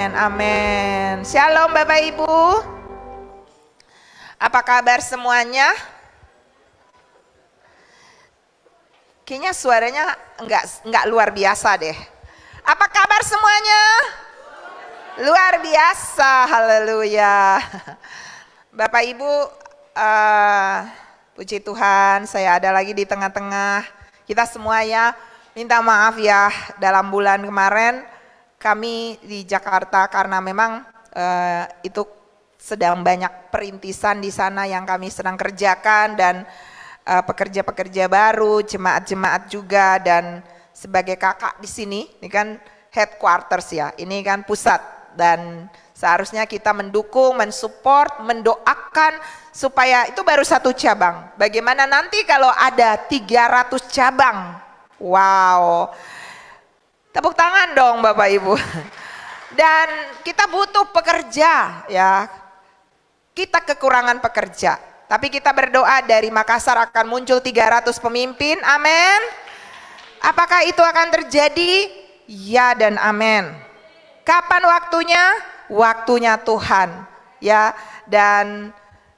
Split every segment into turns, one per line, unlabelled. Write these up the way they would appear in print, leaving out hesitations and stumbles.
Amin. Shalom Bapak Ibu. Apa kabar semuanya? Kayaknya suaranya enggak luar biasa deh. Apa kabar semuanya? Luar biasa, haleluya. Bapak Ibu, puji Tuhan, saya ada lagi di tengah-tengah kita semua ya. Minta maaf ya, dalam bulan kemarin kami di Jakarta karena memang itu sedang banyak perintisan di sana yang kami sedang kerjakan, dan pekerja-pekerja baru, jemaat-jemaat juga, dan sebagai kakak di sini, ini kan headquarters ya, ini kan pusat, dan seharusnya kita mendukung, mensupport, mendoakan supaya itu baru satu cabang. Bagaimana nanti kalau ada 300 cabang? Wow, tepuk tangan dong Bapak Ibu. Dan kita butuh pekerja ya, kita kekurangan pekerja. Tapi kita berdoa dari Makassar akan muncul 300 pemimpin, amin. Apakah itu akan terjadi? Ya dan amin. Kapan waktunya? Waktunya Tuhan ya. Dan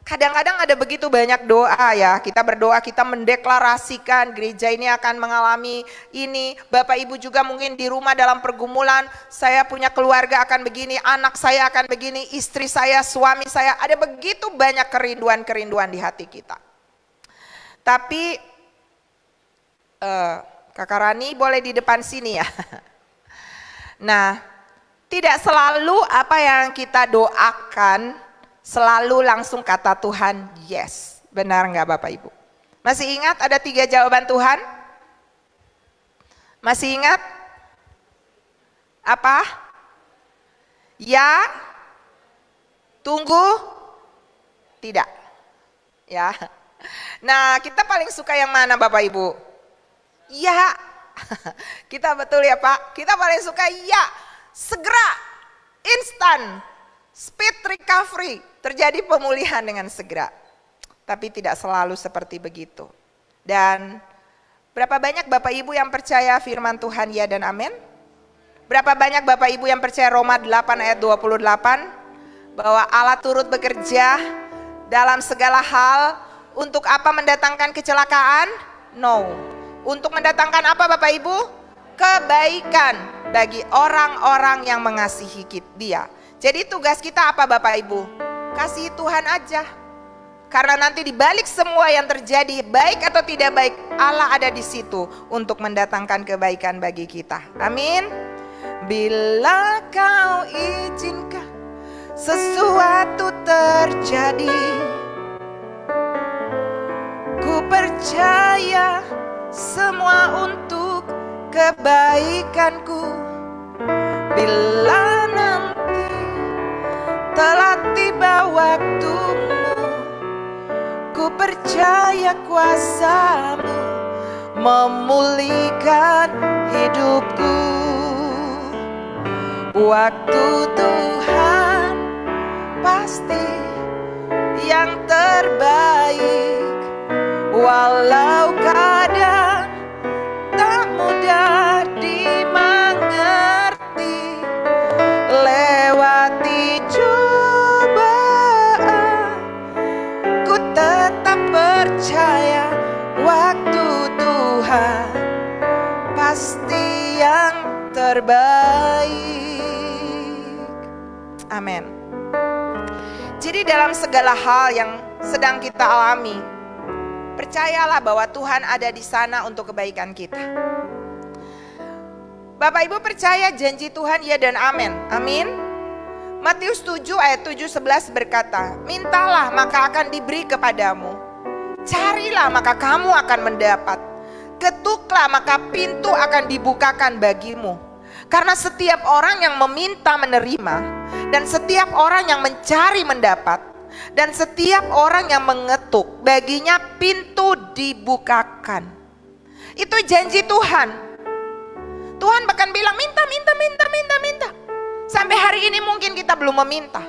kadang-kadang ada begitu banyak doa ya, kita berdoa, kita mendeklarasikan gereja ini akan mengalami ini. Bapak Ibu juga mungkin di rumah dalam pergumulan, saya punya keluarga akan begini, anak saya akan begini, istri saya, suami saya, ada begitu banyak kerinduan-kerinduan di hati kita. Tapi Kakak Rani boleh di depan sini ya. Nah, tidak selalu apa yang kita doakan selalu langsung kata Tuhan yes. Benar nggak Bapak Ibu? Masih ingat ada 3 jawaban Tuhan? Masih ingat? Apa? Ya, tunggu, tidak. Ya. Nah, kita paling suka yang mana Bapak Ibu? Ya. Kita betul ya Pak? Kita paling suka ya. Segera, instan, speed recovery, terjadi pemulihan dengan segera. Tapi tidak selalu seperti begitu. Dan berapa banyak Bapak Ibu yang percaya firman Tuhan ya dan amin? Berapa banyak Bapak Ibu yang percaya Roma 8 ayat 28? Bahwa Allah turut bekerja dalam segala hal. Untuk apa mendatangkan kecelakaan? No. Untuk mendatangkan apa Bapak Ibu? Kebaikan bagi orang-orang yang mengasihi Dia. Jadi tugas kita apa Bapak Ibu? Kasih Tuhan aja. Karena nanti di balik semua yang terjadi, baik atau tidak baik, Allah ada di situ untuk mendatangkan kebaikan bagi kita. Amin. Bila kau izinkan sesuatu terjadi, ku percaya semua untuk kebaikanku. Bila nanti telah tiba waktumu, ku percaya kuasa-Mu memulihkan hidupku. Waktu Tuhan pasti yang terbaik, walau kadang tak mudah dimengerti. Lewati cobaan, ku tetap percaya waktu Tuhan pasti yang terbaik. Amin. Jadi dalam segala hal yang sedang kita alami, percayalah bahwa Tuhan ada di sana untuk kebaikan kita. Bapak Ibu percaya janji Tuhan ya dan amin. Amin. Matius 7 ayat 7-11 berkata, mintalah maka akan diberi kepadamu. Carilah maka kamu akan mendapat. Ketuklah maka pintu akan dibukakan bagimu. Karena setiap orang yang meminta menerima, dan setiap orang yang mencari mendapat, dan setiap orang yang mengetuk, baginya pintu dibukakan. Itu janji Tuhan. Tuhan bahkan bilang minta. Sampai hari ini mungkin kita belum meminta.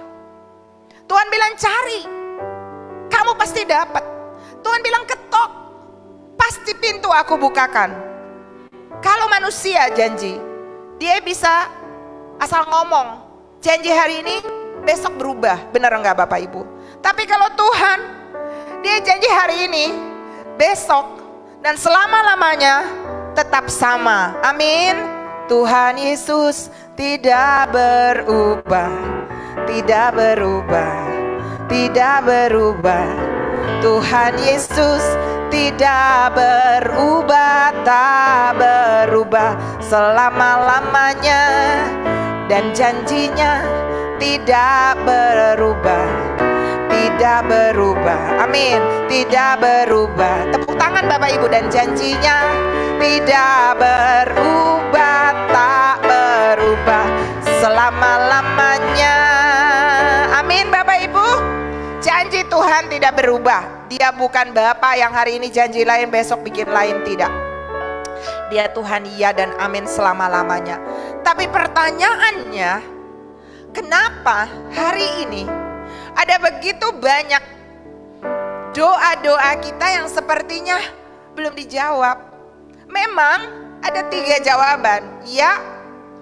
Tuhan bilang cari, kamu pasti dapat. Tuhan bilang ketok, pasti pintu aku bukakan. Kalau manusia janji, dia bisa asal ngomong, janji hari ini besok berubah, benar enggak Bapak Ibu? Tapi kalau Tuhan, dia janji hari ini, besok, dan selama-lamanya tetap sama. Amin. Tuhan Yesus tidak berubah, tidak berubah, tidak berubah. Tuhan Yesus tidak berubah, tak berubah selama-lamanya. Dan janjinya tidak berubah, tidak berubah. Amin, tidak berubah. Tepuk tangan Bapak Ibu. Dan janjinya tidak berubah, tak berubah selama-lamanya. Amin Bapak Ibu. Janji Tuhan tidak berubah. Dia bukan Bapa yang hari ini janji lain, besok bikin lain, tidak. Dia Tuhan iya dan amin selama-lamanya. Tapi pertanyaannya, kenapa hari ini ada begitu banyak doa-doa kita yang sepertinya belum dijawab? Memang ada 3 jawaban, ya,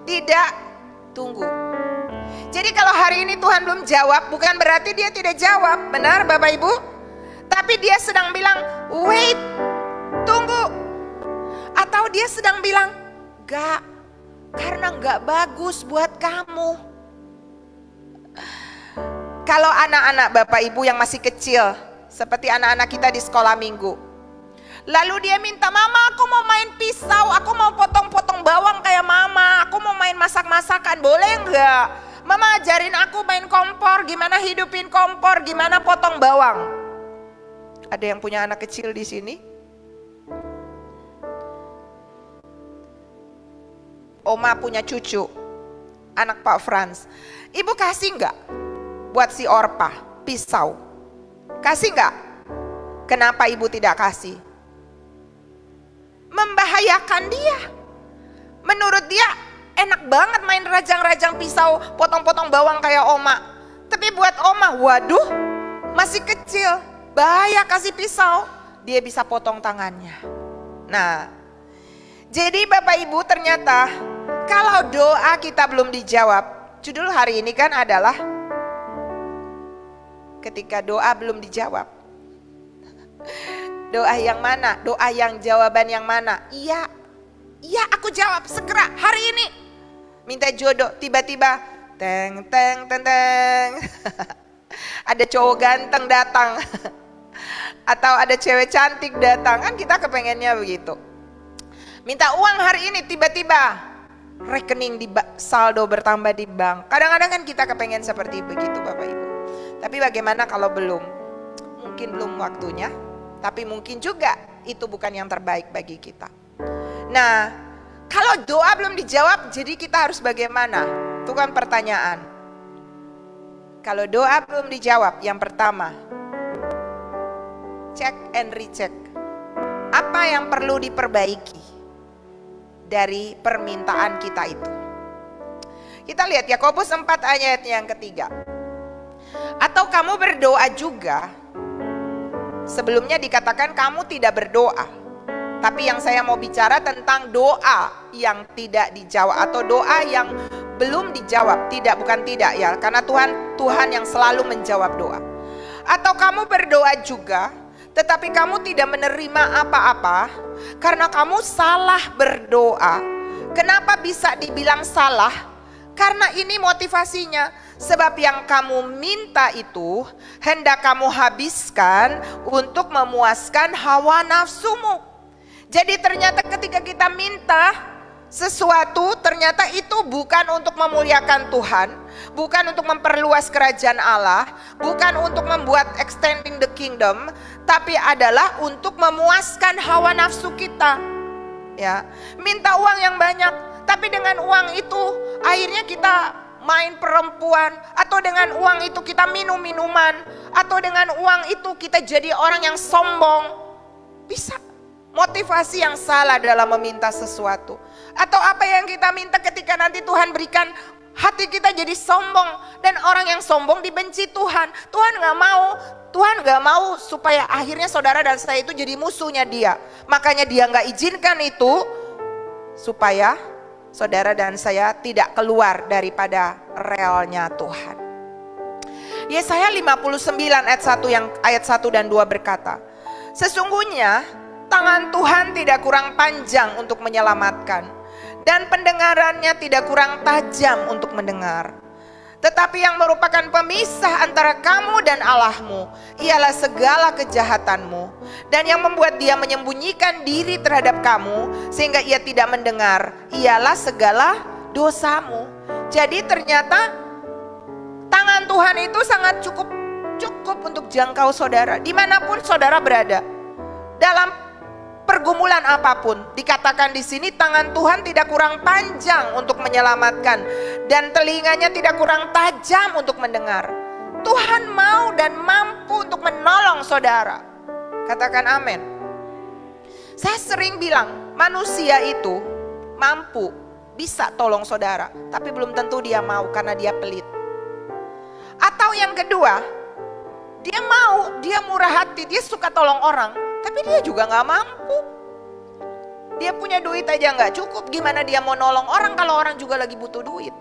tidak, tunggu. Jadi kalau hari ini Tuhan belum jawab, bukan berarti dia tidak jawab, benar Bapak Ibu? Tapi dia sedang bilang, wait, tunggu. Atau dia sedang bilang, gak, karena gak bagus buat kamu. Kalau anak-anak Bapak Ibu yang masih kecil, seperti anak-anak kita di sekolah minggu, lalu dia minta, mama aku mau main pisau, aku mau potong-potong bawang kayak mama, aku mau main masak-masakan, boleh enggak? Mama ajarin aku main kompor, gimana hidupin kompor, gimana potong bawang. Ada yang punya anak kecil di sini? Oma punya cucu, anak Pak Frans. Ibu kasih enggak buat si Orpa pisau? Kasih enggak? Kenapa ibu tidak kasih? Membahayakan dia. Menurut dia enak banget main rajang-rajang pisau, potong-potong bawang kayak Oma. Tapi buat Oma, waduh, masih kecil, bahaya kasih pisau, dia bisa potong tangannya. Nah, jadi Bapak Ibu ternyata kalau doa kita belum dijawab, judul hari ini kan adalah ketika doa belum dijawab. Doa yang mana? Doa yang jawaban yang mana? Iya, iya aku jawab segera hari ini. Minta jodoh, tiba-tiba teng teng teng teng. Ada cowok ganteng datang. Atau ada cewek cantik datang, kan kita kepengennya begitu. Minta uang hari ini, tiba-tiba rekening di saldo bertambah di bank. Kadang-kadang kan kita kepengen seperti begitu Bapak Ibu. Tapi bagaimana kalau belum? Mungkin belum waktunya, tapi mungkin juga itu bukan yang terbaik bagi kita. Nah, kalau doa belum dijawab, jadi kita harus bagaimana? Itu kan pertanyaan. Kalau doa belum dijawab, yang pertama, check and recheck. Apa yang perlu diperbaiki dari permintaan kita itu? Kita lihat Yakobus 4 ayat yang ketiga. Atau kamu berdoa juga? Sebelumnya dikatakan kamu tidak berdoa. Tapi yang saya mau bicara tentang doa yang tidak dijawab atau doa yang belum dijawab. Tidak, bukan tidak ya, karena Tuhan yang selalu menjawab doa. Atau kamu berdoa juga, tetapi kamu tidak menerima apa-apa karena kamu salah berdoa. Kenapa bisa dibilang salah? Karena ini motivasinya. Sebab yang kamu minta itu hendak kamu habiskan untuk memuaskan hawa nafsumu. Jadi ternyata ketika kita minta sesuatu, ternyata itu bukan untuk memuliakan Tuhan, bukan untuk memperluas kerajaan Allah, bukan untuk membuat extending the kingdom, tapi adalah untuk memuaskan hawa nafsu kita. Ya, minta uang yang banyak, tapi dengan uang itu akhirnya kita main perempuan, atau dengan uang itu kita minum minuman, atau dengan uang itu kita jadi orang yang sombong. Bisa. Motivasi yang salah dalam meminta sesuatu. Atau apa yang kita minta ketika nanti Tuhan berikan, hati kita jadi sombong, dan orang yang sombong dibenci Tuhan. Tuhan gak mau supaya akhirnya saudara dan saya itu jadi musuhnya dia. Makanya dia gak izinkan itu supaya saudara dan saya tidak keluar daripada relnya Tuhan. Yesaya 59 ayat 1 dan 2 berkata, sesungguhnya tangan Tuhan tidak kurang panjang untuk menyelamatkan, dan pendengarannya tidak kurang tajam untuk mendengar. Tetapi yang merupakan pemisah antara kamu dan Allahmu ialah segala kejahatanmu, dan yang membuat dia menyembunyikan diri terhadap kamu sehingga ia tidak mendengar ialah segala dosamu. Jadi ternyata tangan Tuhan itu sangat cukup untuk jangkau saudara dimanapun saudara berada. Dalam pergumulan apapun, dikatakan di sini tangan Tuhan tidak kurang panjang untuk menyelamatkan, dan telinganya tidak kurang tajam untuk mendengar. Tuhan mau dan mampu untuk menolong saudara. Katakan amin. Saya sering bilang, manusia itu mampu, bisa tolong saudara, tapi belum tentu dia mau karena dia pelit. Atau yang kedua, dia mau, dia murah hati, dia suka tolong orang, tapi dia juga gak mampu. Dia punya duit aja gak cukup, gimana dia mau nolong orang kalau orang juga lagi butuh duit.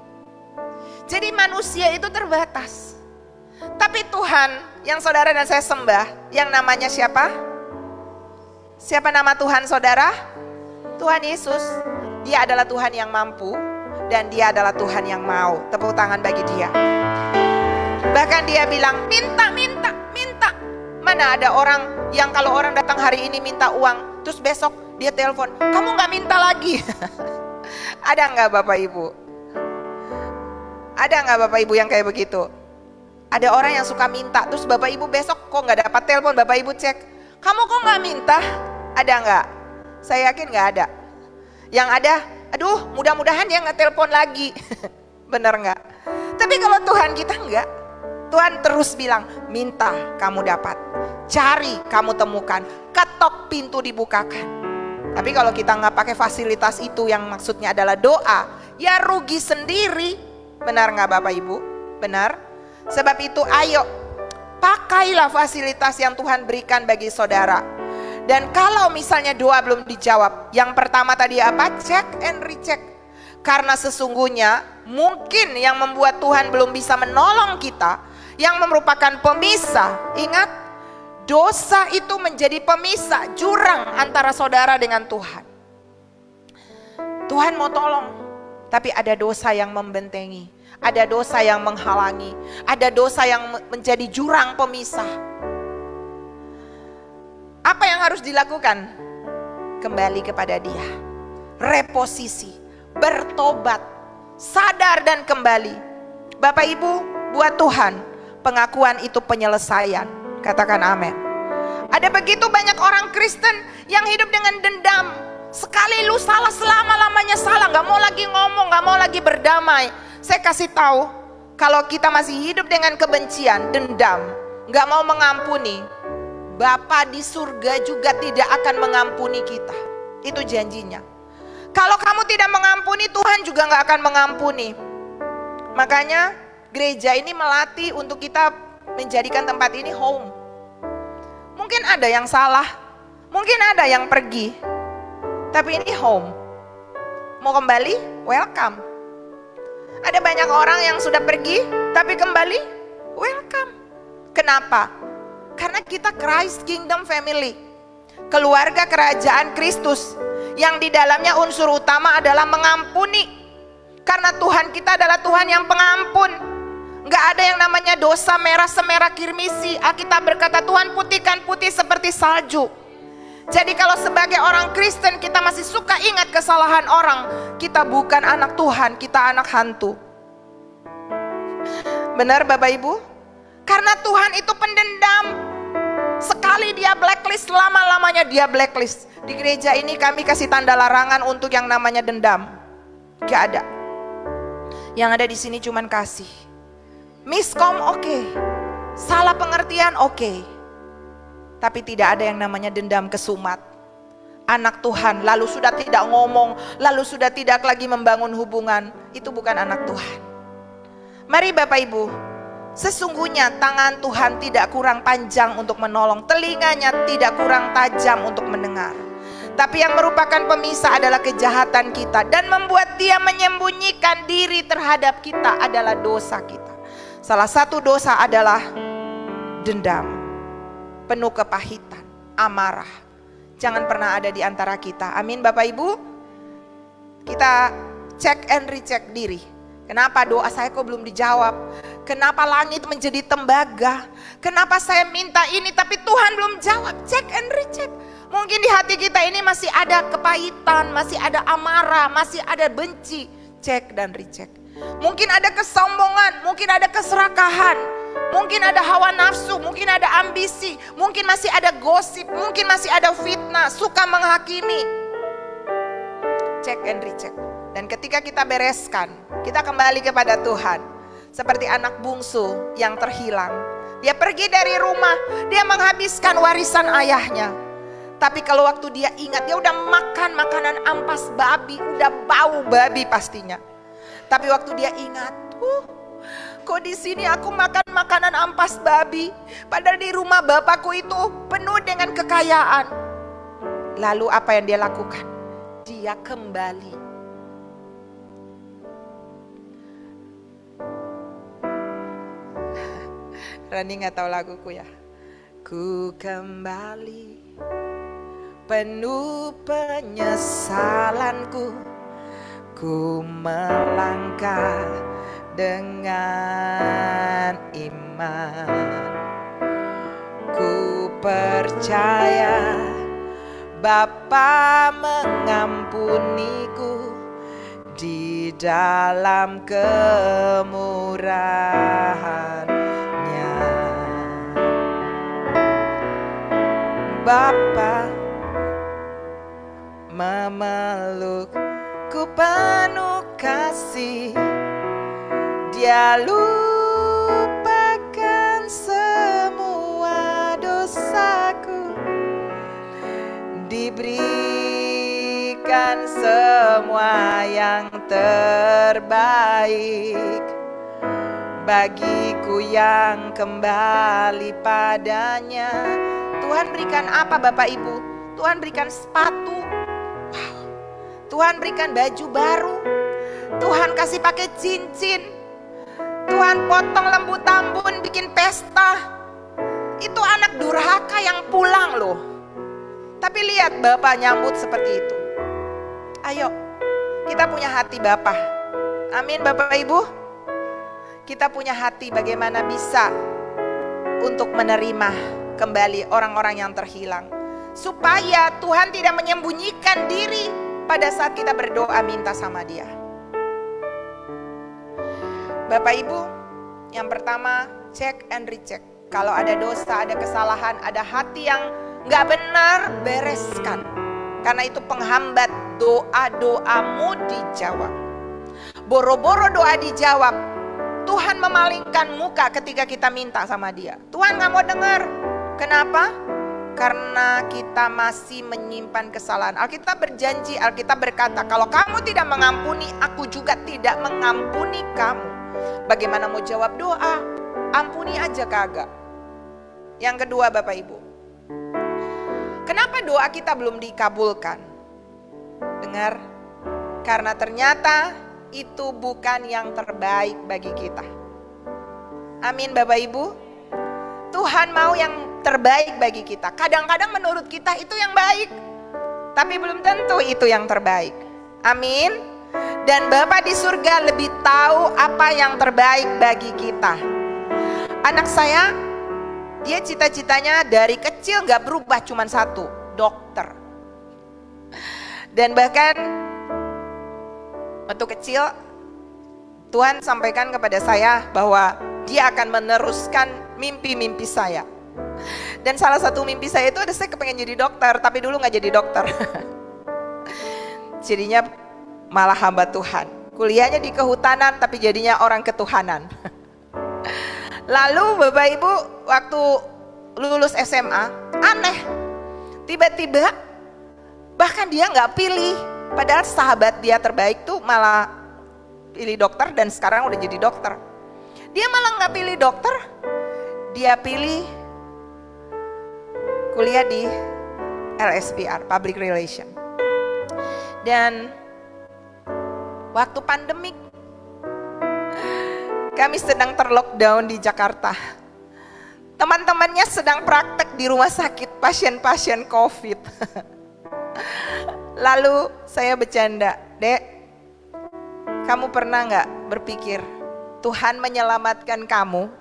Jadi manusia itu terbatas. Tapi Tuhan yang saudara dan saya sembah, yang namanya siapa? Siapa nama Tuhan saudara? Tuhan Yesus. Dia adalah Tuhan yang mampu, dan dia adalah Tuhan yang mau. Tepuk tangan bagi dia. Bahkan dia bilang, minta. Mana ada orang yang kalau orang datang hari ini minta uang, terus besok dia telepon, kamu gak minta lagi. Ada gak Bapak Ibu? Ada gak Bapak Ibu yang kayak begitu? Ada orang yang suka minta, terus Bapak Ibu besok kok gak dapat telepon, Bapak Ibu cek, kamu kok gak minta? Ada gak? Saya yakin gak ada. Yang ada, aduh mudah-mudahan dia gak telepon lagi. Bener gak? Tapi kalau Tuhan kita enggak. Tuhan terus bilang, minta kamu dapat, cari kamu temukan, ketok pintu dibukakan. Tapi kalau kita nggak pakai fasilitas itu yang maksudnya adalah doa, ya rugi sendiri. Benar nggak Bapak Ibu? Benar. Sebab itu ayo, pakailah fasilitas yang Tuhan berikan bagi saudara. Dan kalau misalnya doa belum dijawab, yang pertama tadi apa? Check and recheck. Karena sesungguhnya mungkin yang membuat Tuhan belum bisa menolong kita, yang merupakan pemisah. Ingat, dosa itu menjadi pemisah, jurang antara saudara dengan Tuhan. Tuhan mau tolong, tapi ada dosa yang membentengi, ada dosa yang menghalangi, ada dosa yang menjadi jurang pemisah. Apa yang harus dilakukan? Kembali kepada Dia, reposisi, bertobat, sadar dan kembali. Bapak Ibu, buat Tuhan pengakuan itu penyelesaian. Katakan amin. Ada begitu banyak orang Kristen yang hidup dengan dendam. Sekali lu salah, selama-lamanya salah, gak mau lagi ngomong, gak mau lagi berdamai. Saya kasih tahu, kalau kita masih hidup dengan kebencian, dendam, gak mau mengampuni, Bapa di surga juga tidak akan mengampuni kita. Itu janjinya. Kalau kamu tidak mengampuni, Tuhan juga gak akan mengampuni. Makanya gereja ini melatih untuk kita menjadikan tempat ini home. Mungkin ada yang salah, mungkin ada yang pergi, tapi ini home. Mau kembali? Welcome. Ada banyak orang yang sudah pergi, tapi kembali? Welcome. Kenapa? Karena kita Christ Kingdom Family, keluarga kerajaan Kristus, yang di dalamnya unsur utama adalah mengampuni. Karena Tuhan kita adalah Tuhan yang pengampun. Gak ada yang namanya dosa merah semerah kirmisi. Alkitab berkata Tuhan putihkan putih seperti salju. Jadi kalau sebagai orang Kristen kita masih suka ingat kesalahan orang, kita bukan anak Tuhan, kita anak hantu. Benar Bapak Ibu? Karena Tuhan itu pendendam. Sekali dia blacklist, lama-lamanya dia blacklist. Di gereja ini kami kasih tanda larangan untuk yang namanya dendam. Gak ada. Yang ada di sini cuman kasih. Miskom oke, salah pengertian oke, tapi tidak ada yang namanya dendam kesumat. Anak Tuhan lalu sudah tidak ngomong, lalu sudah tidak lagi membangun hubungan, itu bukan anak Tuhan. Mari Bapak Ibu, sesungguhnya tangan Tuhan tidak kurang panjang untuk menolong, telinganya tidak kurang tajam untuk mendengar. Tapi yang merupakan pemisah adalah kejahatan kita, dan membuat dia menyembunyikan diri terhadap kita adalah dosa kita. Salah satu dosa adalah dendam, penuh kepahitan, amarah. Jangan pernah ada di antara kita. Amin Bapak Ibu. Kita cek and recheck diri. Kenapa doa saya kok belum dijawab? Kenapa langit menjadi tembaga? Kenapa saya minta ini tapi Tuhan belum jawab? Cek and recheck. Mungkin di hati kita ini masih ada kepahitan, masih ada amarah, masih ada benci. Cek dan recheck. Mungkin ada kesombongan, mungkin ada keserakahan, mungkin ada hawa nafsu, mungkin ada ambisi, mungkin masih ada gosip, mungkin masih ada fitnah, suka menghakimi. Cek and recheck. Dan ketika kita bereskan, kita kembali kepada Tuhan. Seperti anak bungsu yang terhilang. Dia pergi dari rumah, dia menghabiskan warisan ayahnya. Tapi kalau waktu dia ingat, dia udah makan makanan ampas babi, udah bau babi pastinya. Tapi waktu dia ingat, kok di sini aku makan makanan ampas babi, padahal di rumah bapakku itu penuh dengan kekayaan. Lalu apa yang dia lakukan? Dia kembali. Rani nggak tahu laguku ya. Ku kembali penuh penyesalanku. Ku melangkah dengan iman. Ku percaya Bapa mengampuniku di dalam kemurahan-Nya. Bapa memelukku penuh kasih, Dia lupakan semua dosaku, diberikan semua yang terbaik bagiku yang kembali padanya. Tuhan berikan apa Bapak Ibu? Tuhan berikan sepatu. Tuhan berikan baju baru. Tuhan kasih pakai cincin. Tuhan potong lembu tambun, bikin pesta. Itu anak durhaka yang pulang loh. Tapi lihat Bapak nyambut seperti itu. Ayo, kita punya hati Bapak. Amin Bapak Ibu. Kita punya hati bagaimana bisa untuk menerima kembali orang-orang yang terhilang. Supaya Tuhan tidak menyembunyikan diri pada saat kita berdoa minta sama Dia. Bapak Ibu, yang pertama cek and recheck. Kalau ada dosa, ada kesalahan, ada hati yang gak benar, bereskan. Karena itu penghambat doa-doamu dijawab. Boro-boro doa dijawab, Tuhan memalingkan muka ketika kita minta sama Dia. Tuhan gak mau dengar. Kenapa? Karena kita masih menyimpan kesalahan. Alkitab berjanji, Alkitab berkata, kalau kamu tidak mengampuni, aku juga tidak mengampuni kamu. Bagaimana mau jawab doa? Ampuni aja kagak. Yang kedua Bapak Ibu, kenapa doa kita belum dikabulkan? Dengar, karena ternyata itu bukan yang terbaik bagi kita. Amin Bapak Ibu. Tuhan mau yang terbaik bagi kita. Kadang-kadang menurut kita itu yang baik, tapi belum tentu itu yang terbaik. Amin. Dan Bapa di surga lebih tahu apa yang terbaik bagi kita. Anak saya, dia cita-citanya dari kecil gak berubah, cuma satu, dokter. Dan bahkan waktu kecil Tuhan sampaikan kepada saya bahwa Dia akan meneruskan mimpi-mimpi saya. Dan salah satu mimpi saya itu ada, saya kepengen jadi dokter, tapi dulu gak jadi dokter. Jadinya malah hamba Tuhan. Kuliahnya di kehutanan, tapi jadinya orang ketuhanan. Lalu Bapak Ibu, waktu lulus SMA, aneh. Tiba-tiba, bahkan dia gak pilih. Padahal sahabat dia terbaik tuh malah pilih dokter dan sekarang udah jadi dokter. Dia malah gak pilih dokter, dia pilih kuliah di LSPR, Public Relation. Dan waktu pandemik, kami sedang terlockdown di Jakarta. Teman-temannya sedang praktek di rumah sakit pasien-pasien COVID. Lalu saya bercanda, Dek, kamu pernah nggak berpikir Tuhan menyelamatkan kamu?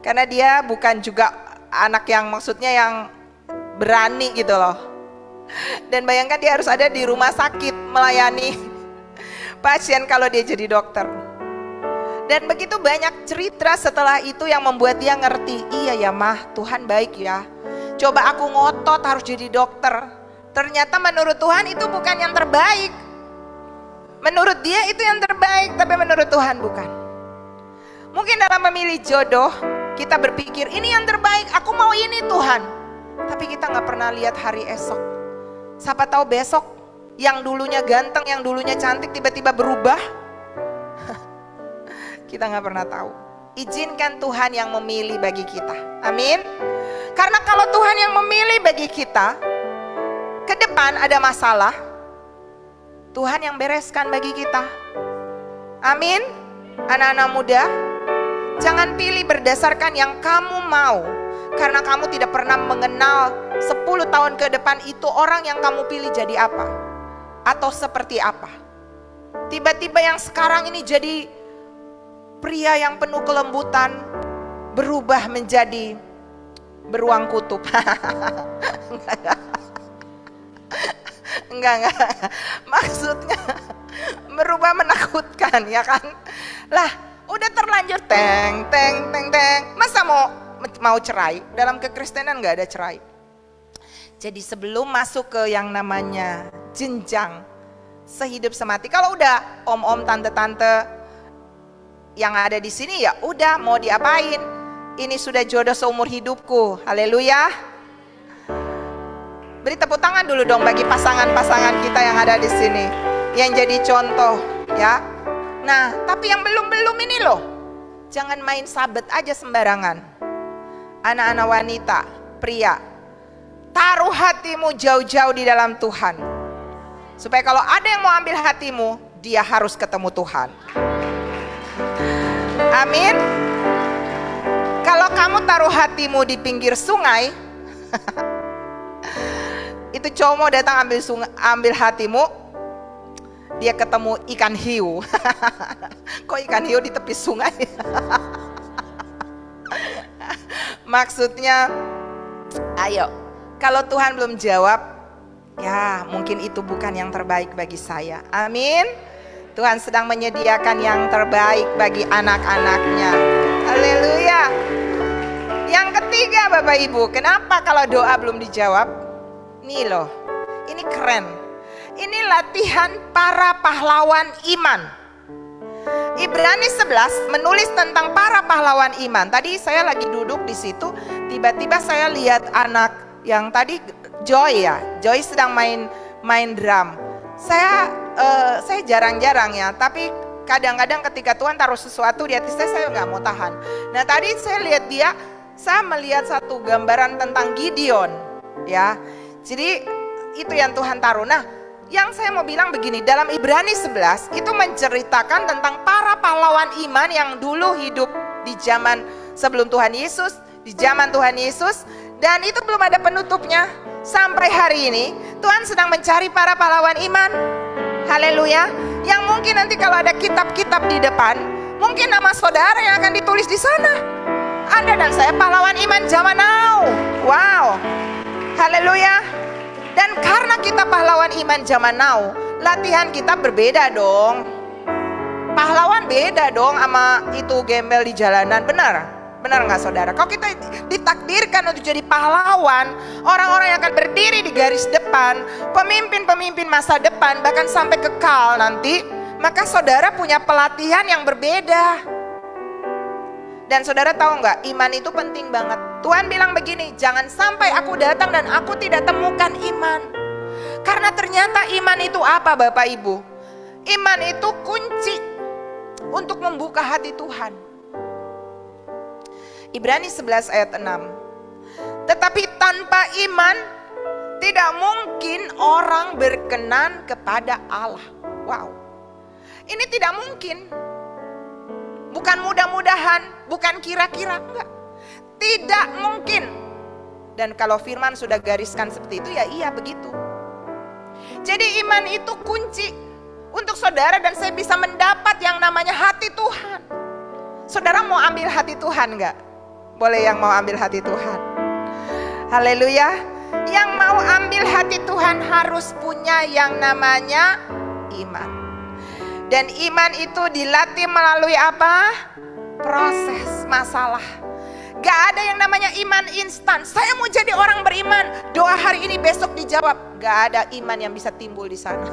Karena dia bukan juga anak yang maksudnya yang berani gitu loh. Dan bayangkan dia harus ada di rumah sakit melayani pasien kalau dia jadi dokter. Dan begitu banyak cerita setelah itu yang membuat dia ngerti, iya ya Mah, Tuhan baik ya. Coba aku ngotot harus jadi dokter. Ternyata menurut Tuhan itu bukan yang terbaik. Menurut dia itu yang terbaik, tapi menurut Tuhan bukan. Mungkin dalam memilih jodoh, kita berpikir ini yang terbaik, aku mau ini Tuhan. Tapi kita gak pernah lihat hari esok. Siapa tahu besok yang dulunya ganteng, yang dulunya cantik tiba-tiba berubah. Kita gak pernah tahu. Izinkan Tuhan yang memilih bagi kita. Amin. Karena kalau Tuhan yang memilih bagi kita, ke depan ada masalah, Tuhan yang bereskan bagi kita. Amin. Anak-anak muda, jangan pilih berdasarkan yang kamu mau. Karena kamu tidak pernah mengenal 10 tahun ke depan itu orang yang kamu pilih jadi apa. Atau seperti apa. Tiba-tiba yang sekarang ini jadi pria yang penuh kelembutan berubah menjadi beruang kutub. Enggak. Maksudnya berubah menakutkan, ya kan? Lah, udah terlanjur teng. Masa mau cerai? Dalam kekristenan nggak ada cerai. Jadi sebelum masuk ke yang namanya jenjang sehidup semati, kalau udah om-om, tante-tante yang ada di sini ya udah mau diapain? Ini sudah jodoh seumur hidupku. Haleluya. Beri tepuk tangan dulu dong bagi pasangan-pasangan kita yang ada di sini, yang jadi contoh, ya. Nah, tapi yang belum ini loh, jangan main sabet aja sembarangan. Anak-anak wanita, pria, taruh hatimu jauh-jauh di dalam Tuhan. Supaya kalau ada yang mau ambil hatimu, dia harus ketemu Tuhan. Amin. Kalau kamu taruh hatimu di pinggir sungai, itu cowok mau datang ambil hatimu, dia ketemu ikan hiu. Kok ikan hiu di tepi sungai? Maksudnya, ayo, kalau Tuhan belum jawab, ya mungkin itu bukan yang terbaik bagi saya. Amin. Tuhan sedang menyediakan yang terbaik bagi anak-anaknya. Haleluya. Yang ketiga Bapak Ibu, kenapa kalau doa belum dijawab? Nih loh, ini keren. Ini latihan para pahlawan iman. Ibrani 11 menulis tentang para pahlawan iman. Tadi saya lagi duduk di situ, tiba-tiba saya lihat anak yang tadi Joy ya. Joy sedang main drum. Saya jarang-jarang ya, tapi kadang-kadang ketika Tuhan taruh sesuatu di hati saya nggak mau tahan. Nah tadi saya lihat dia, saya melihat satu gambaran tentang Gideon, ya. Jadi itu yang Tuhan taruh. Nah, yang saya mau bilang begini, dalam Ibrani 11 itu menceritakan tentang para pahlawan iman yang dulu hidup di zaman sebelum Tuhan Yesus, di zaman Tuhan Yesus, dan itu belum ada penutupnya. Sampai hari ini Tuhan sedang mencari para pahlawan iman. Haleluya. Yang mungkin nanti kalau ada kitab-kitab di depan, mungkin nama saudara yang akan ditulis di sana. Anda dan saya pahlawan iman zaman now. Wow. Haleluya. Dan karena kita pahlawan iman zaman now, latihan kita berbeda dong. Pahlawan beda dong sama itu gembel di jalanan, benar? Benar nggak saudara? Kalau kita ditakdirkan untuk jadi pahlawan, orang-orang yang akan berdiri di garis depan, pemimpin-pemimpin masa depan, bahkan sampai kekal nanti, maka saudara punya pelatihan yang berbeda. Dan saudara tahu nggak, iman itu penting banget. Tuhan bilang begini, jangan sampai aku datang dan aku tidak temukan iman. Karena ternyata iman itu apa Bapak Ibu? Iman itu kunci untuk membuka hati Tuhan. Ibrani 11 ayat 6. Tetapi tanpa iman Tidak mungkin orang berkenan kepada Allah. Wow. Ini tidak mungkin. Bukan mudah-mudahan, bukan kira-kira, enggak. Tidak mungkin. Dan kalau firman sudah gariskan seperti itu, ya iya begitu. Jadi iman itu kunci untuk saudara dan saya bisa mendapat yang namanya hati Tuhan. Saudara mau ambil hati Tuhan enggak? Boleh yang mau ambil hati Tuhan. Haleluya. Yang mau ambil hati Tuhan harus punya yang namanya iman. Dan iman itu dilatih melalui apa? Proses, masalah. Gak ada yang namanya iman instan. Saya mau jadi orang beriman, doa hari ini besok dijawab. Gak ada iman yang bisa timbul di sana.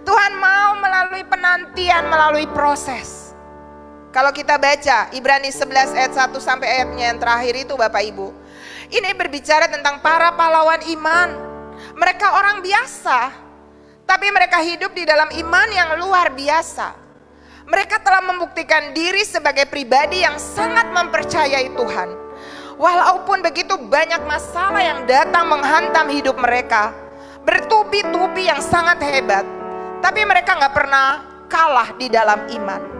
Tuhan mau melalui penantian, melalui proses. Kalau kita baca Ibrani 11 ayat 1 sampai ayatnya yang terakhir itu Bapak Ibu, ini berbicara tentang para pahlawan iman. Mereka orang biasa, tapi mereka hidup di dalam iman yang luar biasa. Mereka telah membuktikan diri sebagai pribadi yang sangat mempercayai Tuhan. Walaupun begitu banyak masalah yang datang menghantam hidup mereka, bertubi-tubi yang sangat hebat, tapi mereka gak pernah kalah di dalam iman.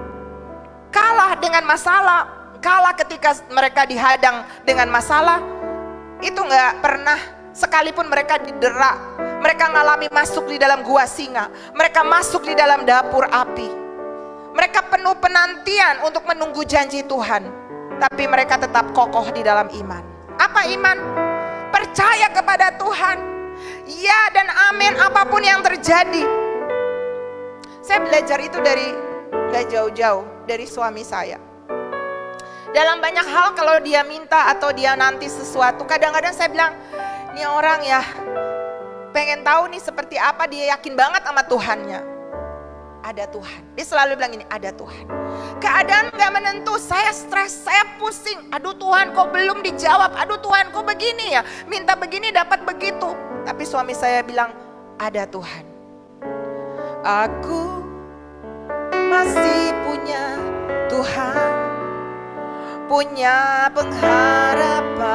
Kalah dengan masalah, kalah ketika mereka dihadang dengan masalah, itu gak pernah. Sekalipun mereka didera, mereka ngalami masuk di dalam gua singa, mereka masuk di dalam dapur api, mereka penuh penantian untuk menunggu janji Tuhan, tapi mereka tetap kokoh di dalam iman. Apa iman? Percaya kepada Tuhan. Ya dan amin apapun yang terjadi. Saya belajar itu dari gak jauh-jauh dari suami saya. Dalam banyak hal kalau dia minta atau dia nanti sesuatu, kadang-kadang saya bilang, ini orang ya pengen tahu nih seperti apa, dia yakin banget sama Tuhannya. Ada Tuhan. Dia selalu bilang ini, ada Tuhan. Keadaan gak menentu, saya stres, saya pusing. Aduh Tuhan kok belum dijawab, aduh Tuhan kok begini ya, minta begini dapat begitu. Tapi suami saya bilang, ada Tuhan. Aku masih punya Tuhan, punya pengharapan.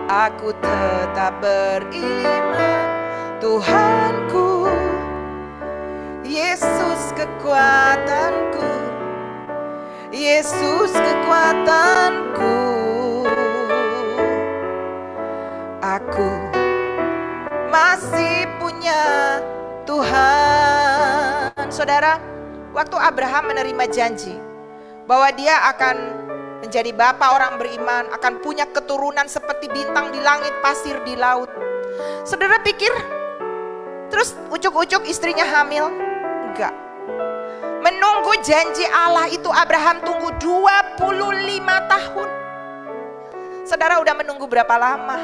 Aku tetap beriman, Tuhanku, Yesus kekuatanku, Yesus kekuatanku. Aku masih punya Tuhan. Saudara, waktu Abraham menerima janji bahwa dia akan menjadi bapa orang beriman, akan punya keturunan seperti bintang di langit, pasir di laut. Saudara pikir, terus ujuk-ujuk istrinya hamil? Enggak. Menunggu janji Allah itu Abraham tunggu 25 tahun. Saudara udah menunggu berapa lama?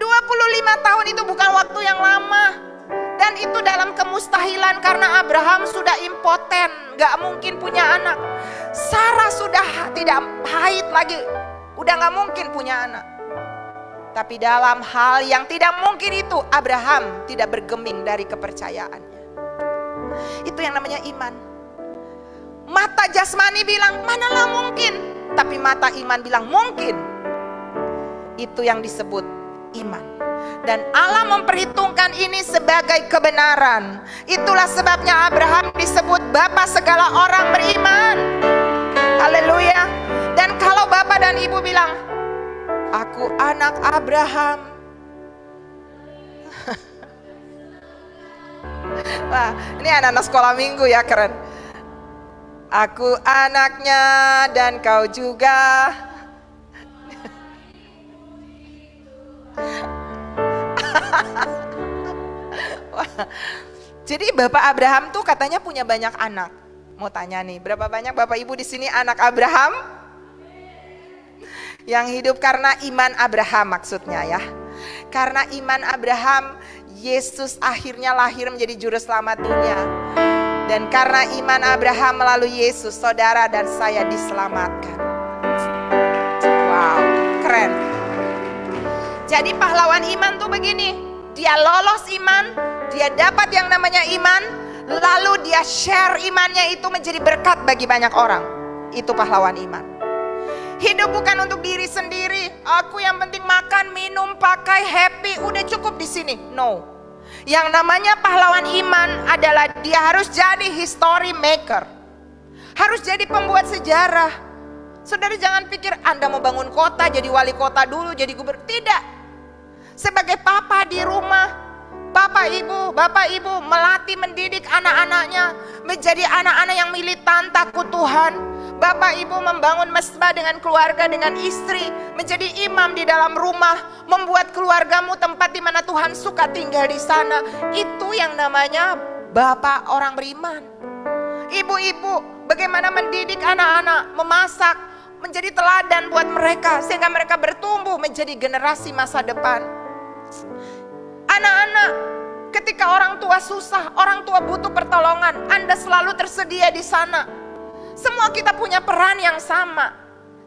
25 tahun itu bukan waktu yang lama. Dan itu dalam kemustahilan karena Abraham sudah impoten, gak mungkin punya anak. Sarah sudah tidak haid lagi, udah gak mungkin punya anak. Tapi dalam hal yang tidak mungkin itu, Abraham tidak bergeming dari kepercayaannya. Itu yang namanya iman. Mata jasmani bilang, manalah mungkin. Tapi mata iman bilang, mungkin. Itu yang disebut iman. Dan Allah memperhitungkan ini sebagai kebenaran. Itulah sebabnya Abraham disebut bapa segala orang beriman. Haleluya. Dan kalau bapak dan ibu bilang, aku anak Abraham. Wah, ini anak-anak sekolah minggu ya, keren. Aku anaknya dan kau juga. Jadi Bapak Abraham tuh katanya punya banyak anak. Mau tanya nih, berapa banyak Bapak Ibu di sini anak Abraham? Yang hidup karena iman Abraham maksudnya ya. Karena iman Abraham, Yesus akhirnya lahir menjadi juru selamat dunia. Dan karena iman Abraham melalui Yesus, saudara dan saya diselamatkan. Wow, keren. Jadi pahlawan iman tuh begini, dia lolos iman, dia dapat yang namanya iman, lalu dia share imannya itu menjadi berkat bagi banyak orang. Itu pahlawan iman. Hidup bukan untuk diri sendiri. Aku yang penting makan, minum, pakai, happy, udah cukup di sini. No. Yang namanya pahlawan iman adalah dia harus jadi history maker. Harus jadi pembuat sejarah. Saudara jangan pikir Anda mau bangun kota, jadi wali kota dulu, jadi gubernur. Tidak. Sebagai papa di rumah, Bapak Ibu melatih mendidik anak-anaknya menjadi anak-anak yang militan takut Tuhan. Bapak Ibu membangun mesbah dengan keluarga, dengan istri, menjadi imam di dalam rumah, membuat keluargamu tempat di mana Tuhan suka tinggal di sana. Itu yang namanya bapak orang beriman. Ibu-ibu bagaimana mendidik anak-anak, memasak, menjadi teladan buat mereka sehingga mereka bertumbuh menjadi generasi masa depan. Anak-anak, ketika orang tua susah, orang tua butuh pertolongan, Anda selalu tersedia di sana. Semua kita punya peran yang sama.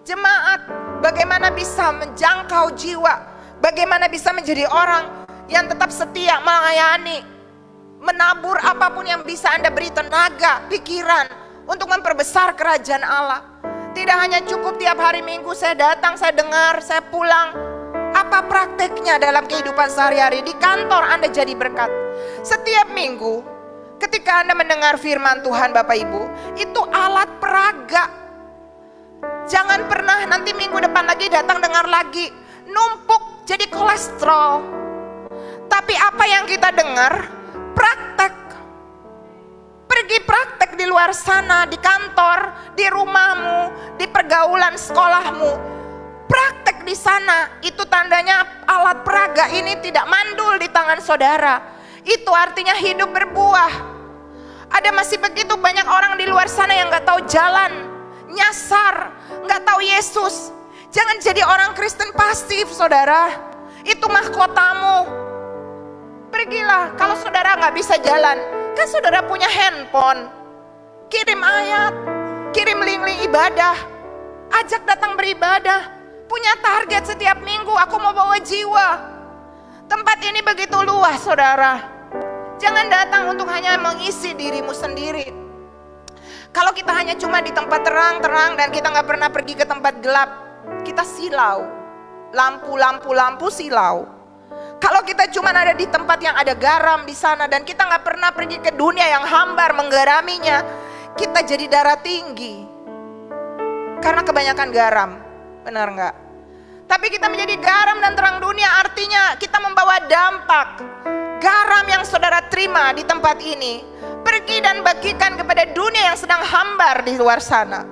Jemaat, bagaimana bisa menjangkau jiwa, bagaimana bisa menjadi orang yang tetap setia melayani, menabur apapun yang bisa Anda beri tenaga, pikiran untuk memperbesar kerajaan Allah. Tidak hanya cukup tiap hari Minggu saya datang, saya dengar, saya pulang. Apa prakteknya dalam kehidupan sehari-hari? Di kantor Anda jadi berkat. Setiap minggu ketika Anda mendengar firman Tuhan Bapak Ibu, itu alat peraga. Jangan pernah nanti minggu depan lagi datang dengar lagi, numpuk jadi kolesterol. Tapi apa yang kita dengar, praktek. Pergi praktek di luar sana, di kantor, di rumahmu, di pergaulan sekolahmu. Praktek di sana, itu tandanya alat peraga ini tidak mandul di tangan saudara. Itu artinya hidup berbuah. Ada masih begitu banyak orang di luar sana yang gak tahu jalan, nyasar, gak tahu Yesus. Jangan jadi orang Kristen pasif saudara. Itu mahkotamu. Pergilah, kalau saudara gak bisa jalan, kan saudara punya handphone. Kirim ayat, kirim link-link ibadah, ajak datang beribadah. Punya target setiap minggu, aku mau bawa jiwa. Tempat ini begitu luas saudara. Jangan datang untuk hanya mengisi dirimu sendiri. Kalau kita hanya cuma di tempat terang-terang dan kita nggak pernah pergi ke tempat gelap, kita silau. Lampu silau. Kalau kita cuma ada di tempat yang ada garam di sana dan kita nggak pernah pergi ke dunia yang hambar menggaraminya, kita jadi darah tinggi. Karena kebanyakan garam, benar nggak? Tapi kita menjadi garam dan terang dunia artinya kita membawa dampak. Garam yang saudara terima di tempat ini, pergi dan bagikan kepada dunia yang sedang hambar di luar sana.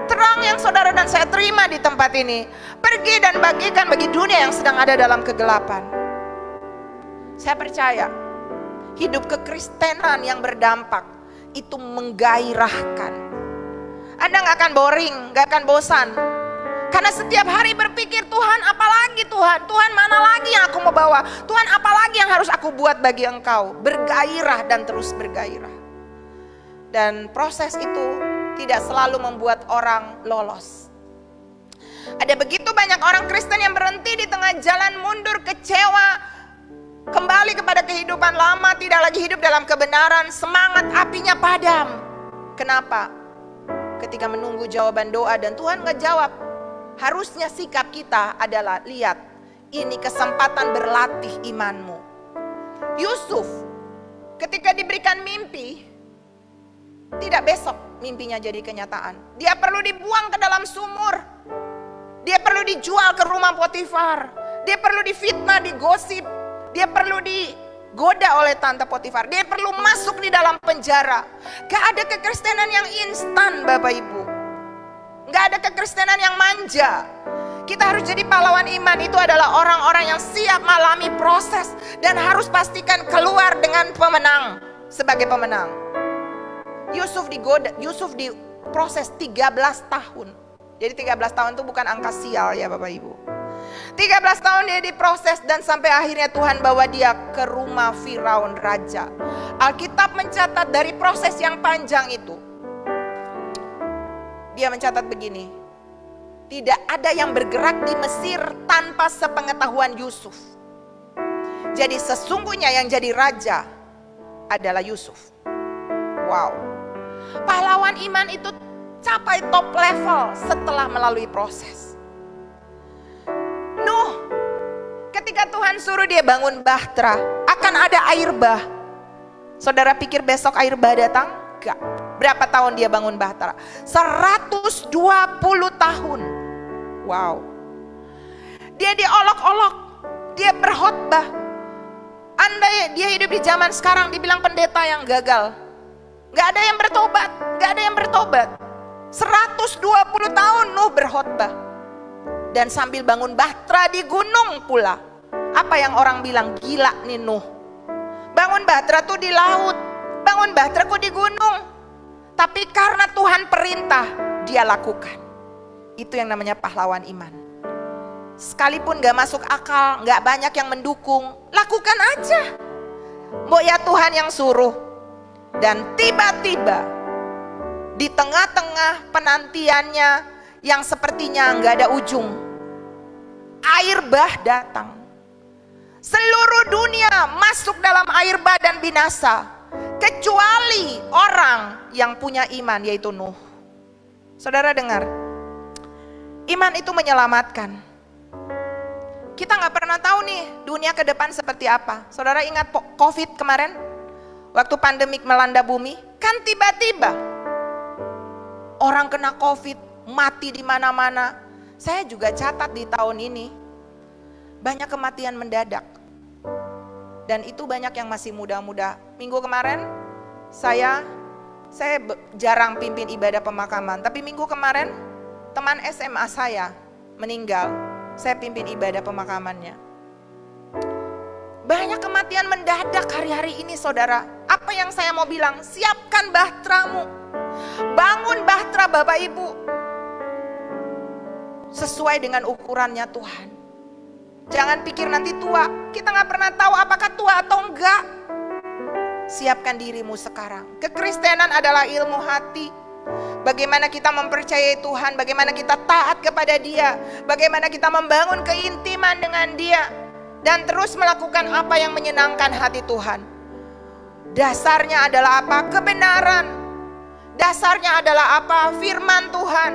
Terang yang saudara dan saya terima di tempat ini, pergi dan bagikan bagi dunia yang sedang ada dalam kegelapan. Saya percaya, hidup kekristenan yang berdampak, itu menggairahkan. Anda gak akan boring, gak akan bosan. Karena setiap hari berpikir, Tuhan apalagi Tuhan? Tuhan mana lagi yang aku mau bawa? Tuhan apalagi yang harus aku buat bagi Engkau? Bergairah dan terus bergairah. Dan proses itu tidak selalu membuat orang lolos. Ada begitu banyak orang Kristen yang berhenti di tengah jalan, mundur, kecewa, kembali kepada kehidupan lama, tidak lagi hidup dalam kebenaran, semangat apinya padam. Kenapa? Ketika menunggu jawaban doa dan Tuhan gak jawab. Harusnya sikap kita adalah, lihat, ini kesempatan berlatih imanmu. Yusuf ketika diberikan mimpi, tidak besok mimpinya jadi kenyataan. Dia perlu dibuang ke dalam sumur. Dia perlu dijual ke rumah Potifar. Dia perlu difitnah, digosip. Dia perlu digoda oleh tante Potifar. Dia perlu masuk di dalam penjara. Gak ada kekristenan yang instan Bapak Ibu. Gak ada kekristenan yang manja. Kita harus jadi pahlawan iman. Itu adalah orang-orang yang siap mengalami proses dan harus pastikan keluar dengan pemenang, sebagai pemenang. Yusuf digoda, Yusuf diproses 13 tahun. Jadi 13 tahun itu bukan angka sial ya Bapak Ibu. 13 tahun dia diproses dan sampai akhirnya Tuhan bawa dia ke rumah Firaun raja. Alkitab mencatat dari proses yang panjang itu, dia mencatat begini, tidak ada yang bergerak di Mesir tanpa sepengetahuan Yusuf. Jadi sesungguhnya yang jadi raja adalah Yusuf. Wow. Pahlawan iman itu mencapai top level setelah melalui proses. Nuh, ketika Tuhan suruh dia bangun bahtera, akan ada air bah. Saudara pikir besok air bah datang? Enggak. Berapa tahun dia bangun bahtera? 120 tahun. Wow. Dia diolok-olok, dia berkhotbah. Andai dia hidup di zaman sekarang dibilang pendeta yang gagal. Gak ada yang bertobat, gak ada yang bertobat. 120 tahun Nuh berkhotbah. Dan sambil bangun bahtera di gunung pula. Apa yang orang bilang, gila nih Nuh. Bangun bahtera tuh di laut, bangun bahtera kok di gunung. Tapi karena Tuhan perintah, dia lakukan. Itu yang namanya pahlawan iman. Sekalipun gak masuk akal, gak banyak yang mendukung, lakukan aja. Mbok ya Tuhan yang suruh. Dan tiba-tiba di tengah-tengah penantiannya yang sepertinya gak ada ujung, air bah datang. Seluruh dunia masuk dalam air bah dan binasa, kecuali orang yang punya iman, yaitu Nuh. Saudara dengar, iman itu menyelamatkan. Kita gak pernah tahu nih dunia ke depan seperti apa. Saudara ingat COVID kemarin? Waktu pandemik melanda bumi, kan tiba-tiba orang kena COVID, mati di mana-mana. Saya juga catat di tahun ini, banyak kematian mendadak. Dan itu banyak yang masih muda-muda. Minggu kemarin, saya jarang pimpin ibadah pemakaman. Tapi minggu kemarin, teman SMA saya meninggal. Saya pimpin ibadah pemakamannya. Banyak kematian mendadak hari-hari ini saudara. Apa yang saya mau bilang? Siapkan bahteramu. Bangun bahtera Bapak Ibu. Sesuai dengan ukurannya Tuhan. Jangan pikir nanti tua. Kita gak pernah tahu apakah tua atau enggak. Siapkan dirimu sekarang. Kekristenan adalah ilmu hati. Bagaimana kita mempercayai Tuhan. Bagaimana kita taat kepada Dia. Bagaimana kita membangun keintiman dengan Dia. Dan terus melakukan apa yang menyenangkan hati Tuhan. Dasarnya adalah apa? Kebenaran. Dasarnya adalah apa? Firman Tuhan.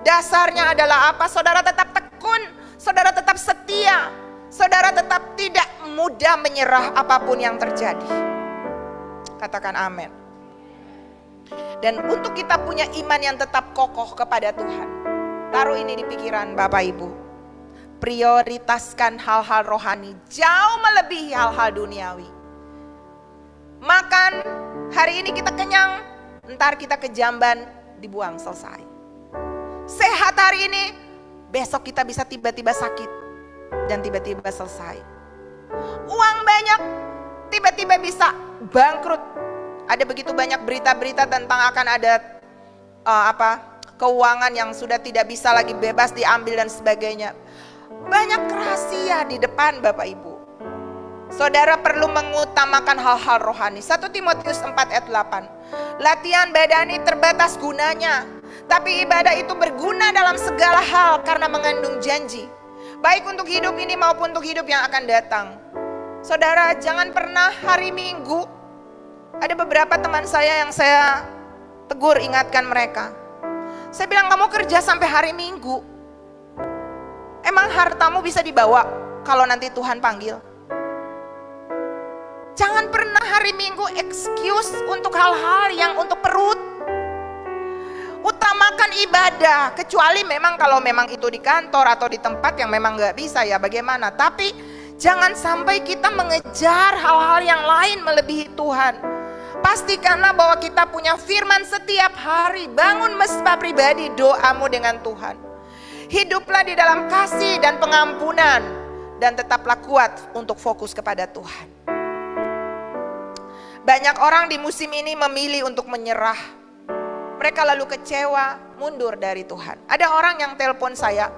Dasarnya adalah apa? Saudara tetap tekun. Saudara tetap setia. Saudara tetap tidak mudah menyerah apapun yang terjadi. Katakan amin. Dan untuk kita punya iman yang tetap kokoh kepada Tuhan, taruh ini di pikiran Bapak Ibu. Prioritaskan hal-hal rohani jauh melebihi hal-hal duniawi. Makan, hari ini kita kenyang, ntar kita ke jamban, dibuang, selesai. Sehat hari ini, besok kita bisa tiba-tiba sakit dan tiba-tiba selesai. Uang banyak, tiba-tiba bisa bangkrut. Ada begitu banyak berita-berita tentang akan ada keuangan yang sudah tidak bisa lagi bebas diambil dan sebagainya. Banyak rahasia di depan Bapak Ibu. Saudara perlu mengutamakan hal-hal rohani. 1 Timotius 4 ayat 8. Latihan badani terbatas gunanya, tapi ibadah itu berguna dalam segala hal karena mengandung janji. Baik untuk hidup ini maupun untuk hidup yang akan datang. Saudara, jangan pernah hari Minggu, ada beberapa teman saya yang saya tegur, ingatkan mereka. Saya bilang, kamu kerja sampai hari Minggu. Emang hartamu bisa dibawa kalau nanti Tuhan panggil? Jangan pernah hari Minggu excuse untuk hal-hal yang untuk perut. Utamakan ibadah, kecuali memang kalau memang itu di kantor atau di tempat yang memang gak bisa, ya bagaimana. Tapi jangan sampai kita mengejar hal-hal yang lain melebihi Tuhan. Pastikanlah bahwa kita punya firman setiap hari. Bangun mesbah pribadi doamu dengan Tuhan. Hiduplah di dalam kasih dan pengampunan. Dan tetaplah kuat untuk fokus kepada Tuhan. Banyak orang di musim ini memilih untuk menyerah. Mereka lalu kecewa, mundur dari Tuhan. Ada orang yang telepon saya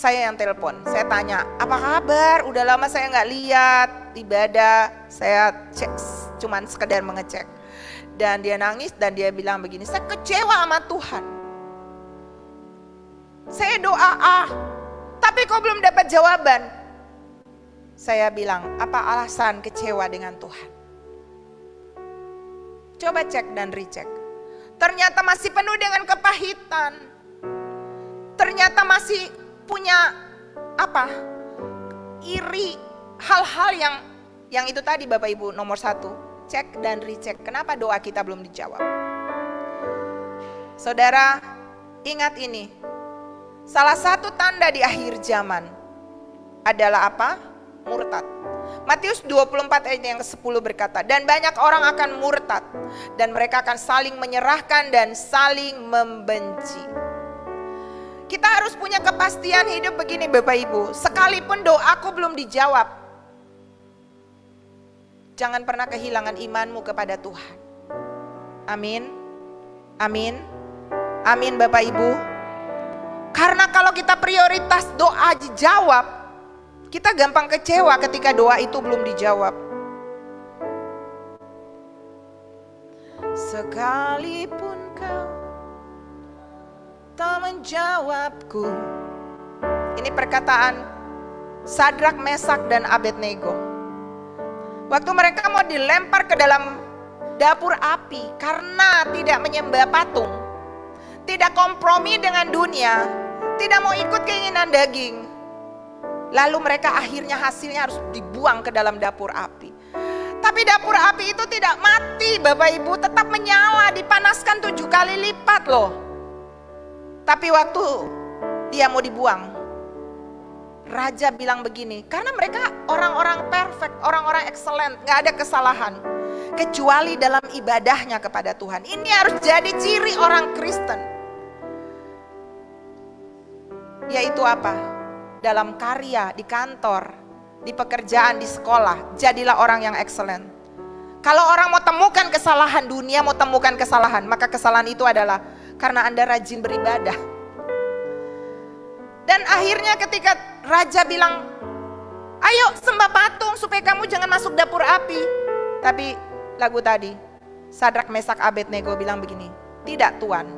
yang telepon. Saya tanya, apa kabar? Udah lama saya gak lihat ibadah. Saya cuman sekedar mengecek. Dan dia nangis dan dia bilang begini, saya kecewa sama Tuhan. Saya doa tapi kok belum dapat jawaban. Saya bilang, apa alasan kecewa dengan Tuhan? Coba cek dan recheck. ternyata masih penuh dengan kepahitan, ternyata masih punya iri, hal-hal yang itu tadi Bapak Ibu. Nomor 1, cek dan recheck. Kenapa doa kita belum dijawab? Saudara, ingat ini, salah satu tanda di akhir zaman adalah apa? Murtad. Matius 24 ayat yang ke-10 berkata, dan banyak orang akan murtad, dan mereka akan saling menyerahkan dan saling membenci. Kita harus punya kepastian hidup begini Bapak Ibu, sekalipun doaku belum dijawab, jangan pernah kehilangan imanmu kepada Tuhan. Amin. Amin. Amin Bapak Ibu. Karena kalau kita prioritas doa dijawab, kita gampang kecewa ketika doa itu belum dijawab. Sekalipun kau tak menjawabku. Ini perkataan Sadrak, Mesak, dan Abednego. Waktu mereka mau dilempar ke dalam dapur api karena tidak menyembah patung, tidak kompromi dengan dunia, tidak mau ikut keinginan daging. Lalu mereka akhirnya hasilnya harus dibuang ke dalam dapur api. Tapi dapur api itu tidak mati Bapak Ibu, tetap menyala, dipanaskan 7 kali lipat loh. Tapi waktu dia mau dibuang, raja bilang begini, karena mereka orang-orang perfect, orang-orang excellent, gak ada kesalahan. Kecuali dalam ibadahnya kepada Tuhan. Ini harus jadi ciri orang Kristen. Yaitu apa? Dalam karya, di kantor, di pekerjaan, di sekolah, jadilah orang yang excellent. Kalau orang mau temukan kesalahan, dunia mau temukan kesalahan, maka kesalahan itu adalah karena Anda rajin beribadah. Dan akhirnya ketika raja bilang, ayo sembah patung supaya kamu jangan masuk dapur api. Tapi lagu tadi, Sadrak, Mesak, Abednego bilang begini, tidak Tuan,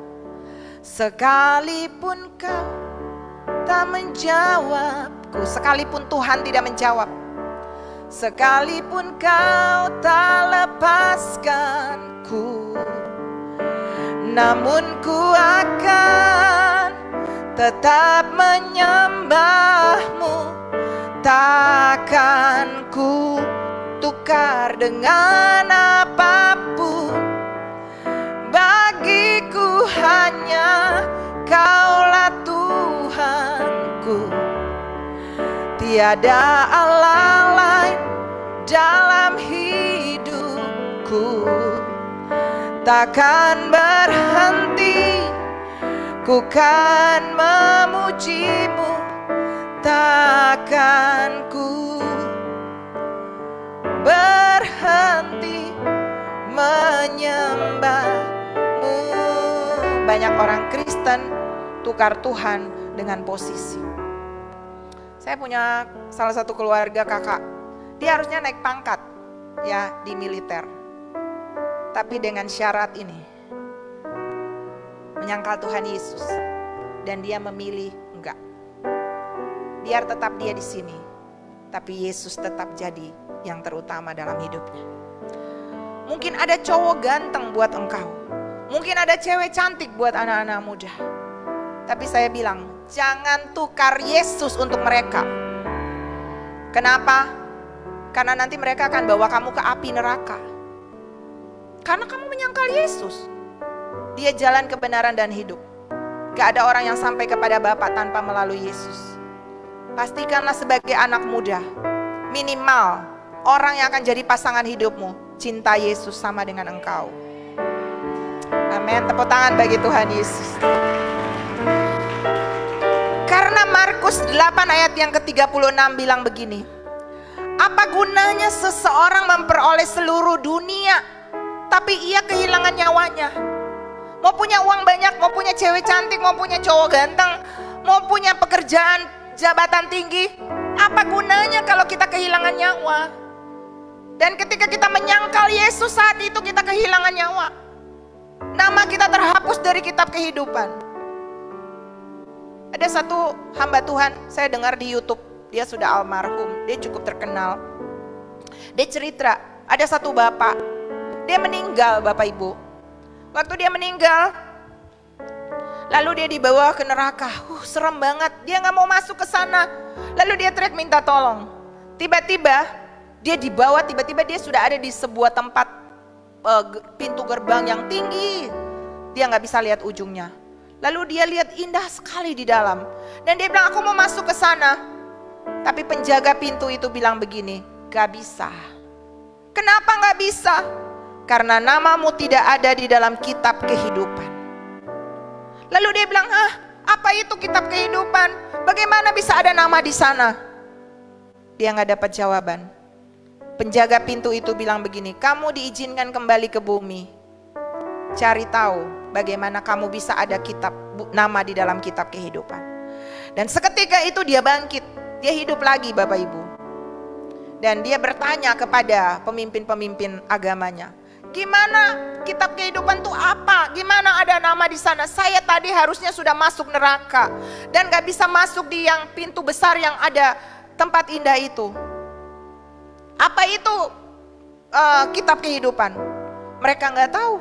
sekalipun kau tak menjawabku, sekalipun Tuhan tidak menjawab, sekalipun kau tak lepaskanku, namun ku akan tetap menyembahmu, takkan ku tukar dengan apapun. Bagiku hanya Kaulah Tuhanku, tiada Allah lain dalam hidupku. Takkan berhenti, ku kan memujimu, takkan ku berhenti menyembahmu. Banyak orang Kristen tukar Tuhan dengan posisi. Saya punya salah satu keluarga kakak, dia harusnya naik pangkat ya di militer. Tapi dengan syarat ini, menyangkal Tuhan Yesus, dan dia memilih enggak. Biar tetap dia di sini, tapi Yesus tetap jadi yang terutama dalam hidupnya. Mungkin ada cowok ganteng buat engkau, mungkin ada cewek cantik buat anak-anak muda. Tapi saya bilang, jangan tukar Yesus untuk mereka. Kenapa? Karena nanti mereka akan bawa kamu ke api neraka. Karena kamu menyangkal Yesus. Dia jalan kebenaran dan hidup. Gak ada orang yang sampai kepada Bapa tanpa melalui Yesus. Pastikanlah sebagai anak muda, minimal orang yang akan jadi pasangan hidupmu, cinta Yesus sama dengan engkau. Amin. Tepuk tangan bagi Tuhan Yesus. Karena Markus 8 ayat yang ke-36 bilang begini, apa gunanya seseorang memperoleh seluruh dunia, tapi ia kehilangan nyawanya? Mau punya uang banyak, mau punya cewek cantik, mau punya cowok ganteng, mau punya pekerjaan, jabatan tinggi, apa gunanya kalau kita kehilangan nyawa? Dan ketika kita menyangkal Yesus, saat itu kita kehilangan nyawa. Nama kita terhapus dari kitab kehidupan. Ada satu hamba Tuhan, saya dengar di YouTube, dia sudah almarhum, dia cukup terkenal. Dia cerita, ada satu bapak, dia meninggal Bapak Ibu. Waktu dia meninggal, lalu dia dibawa ke neraka. Serem banget, dia gak mau masuk ke sana. Lalu dia teriak minta tolong. Tiba-tiba dia dibawa, tiba-tiba dia sudah ada di sebuah tempat pintu gerbang yang tinggi. Dia gak bisa lihat ujungnya. Lalu dia lihat indah sekali di dalam. Dan dia bilang, aku mau masuk ke sana. Tapi penjaga pintu itu bilang begini, gak bisa. Kenapa gak bisa? Karena namamu tidak ada di dalam kitab kehidupan. Lalu dia bilang, apa itu kitab kehidupan? Bagaimana bisa ada nama di sana? Dia gak dapat jawaban. Penjaga pintu itu bilang begini, kamu diizinkan kembali ke bumi. Cari tahu bagaimana kamu bisa ada nama di dalam kitab kehidupan. Dan seketika itu dia bangkit, dia hidup lagi Bapak Ibu. Dan dia bertanya kepada pemimpin-pemimpin agamanya, gimana kitab kehidupan itu apa? Gimana ada nama di sana? Saya tadi harusnya sudah masuk neraka dan gak bisa masuk di yang pintu besar yang ada tempat indah itu. Apa itu kitab kehidupan? Mereka gak tahu.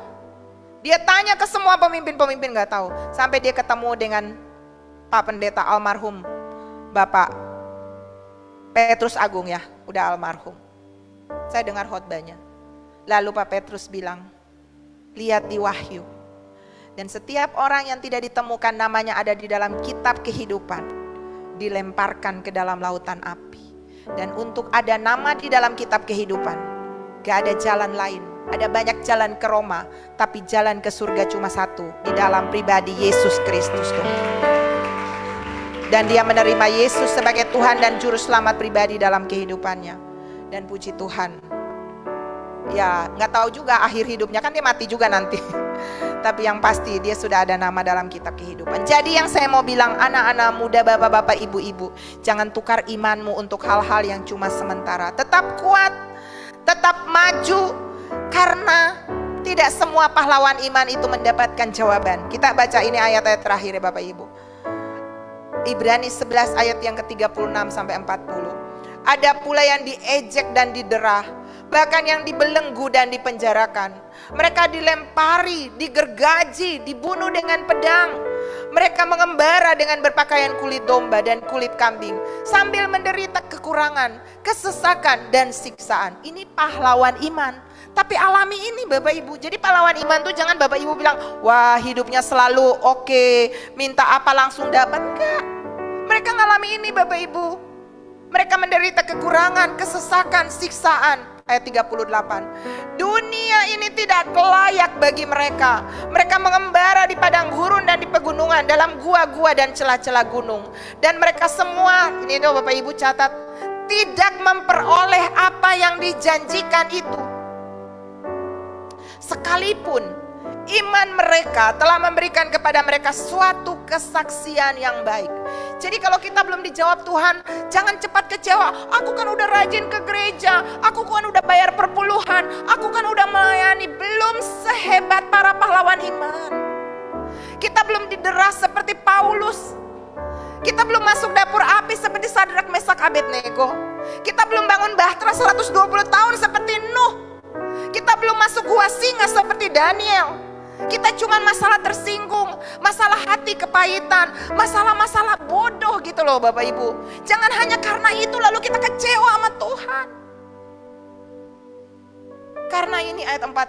Dia tanya ke semua pemimpin-pemimpin gak tahu. Sampai dia ketemu dengan Pak Pendeta almarhum Bapak Petrus Agung ya, udah almarhum. Saya dengar khotbahnya. Lalu Pak Petrus bilang, lihat di Wahyu. Dan setiap orang yang tidak ditemukan namanya ada di dalam kitab kehidupan, dilemparkan ke dalam lautan api. Dan untuk ada nama di dalam kitab kehidupan, gak ada jalan lain. Ada banyak jalan ke Roma, tapi jalan ke surga cuma satu, di dalam pribadi Yesus Kristus. Dan dia menerima Yesus sebagai Tuhan dan Juru Selamat pribadi dalam kehidupannya. Dan puji Tuhan, ya nggak tahu juga akhir hidupnya, kan dia mati juga nanti. Tapi yang pasti dia sudah ada nama dalam kitab kehidupan. Jadi yang saya mau bilang, anak-anak muda, bapak-bapak, ibu-ibu, jangan tukar imanmu untuk hal-hal yang cuma sementara. Tetap kuat, tetap maju, karena tidak semua pahlawan iman itu mendapatkan jawaban. Kita baca ini ayat-ayat terakhir ya Bapak Ibu. Ibrani 11 ayat yang ke-36 sampai 40. Ada pula yang diejek dan diderah, bahkan yang dibelenggu dan dipenjarakan. Mereka dilempari, digergaji, dibunuh dengan pedang. Mereka mengembara dengan berpakaian kulit domba dan kulit kambing, sambil menderita kekurangan, kesesakan dan siksaan. Ini pahlawan iman, tapi alami ini Bapak Ibu. Jadi pahlawan iman tuh jangan Bapak Ibu bilang, wah hidupnya selalu oke, minta apa langsung dapat. Enggak. Mereka ngalami ini Bapak Ibu. Mereka menderita kekurangan, kesesakan, siksaan. Ayat 38. Dunia ini tidak layak bagi mereka. Mereka mengembara di padang gurun dan di pegunungan, dalam gua-gua dan celah-celah gunung. Dan mereka semua, ini tuh Bapak Ibu catat, tidak memperoleh apa yang dijanjikan itu. Sekalipun iman mereka telah memberikan kepada mereka suatu kesaksian yang baik. Jadi kalau kita belum dijawab Tuhan, jangan cepat kecewa. Aku kan udah rajin ke gereja, aku kan udah bayar perpuluhan, aku kan udah melayani. Belum sehebat para pahlawan iman. Kita belum dideras seperti Paulus. Kita belum masuk dapur api seperti Sadrak, Mesak, Abednego. Kita belum bangun bahtera 120 tahun seperti Nuh. Kita belum masuk gua singa seperti Daniel. Kita cuma masalah tersinggung, masalah hati kepahitan, masalah-masalah bodoh gitu loh Bapak Ibu. Jangan hanya karena itu lalu kita kecewa sama Tuhan. Karena ini ayat 40.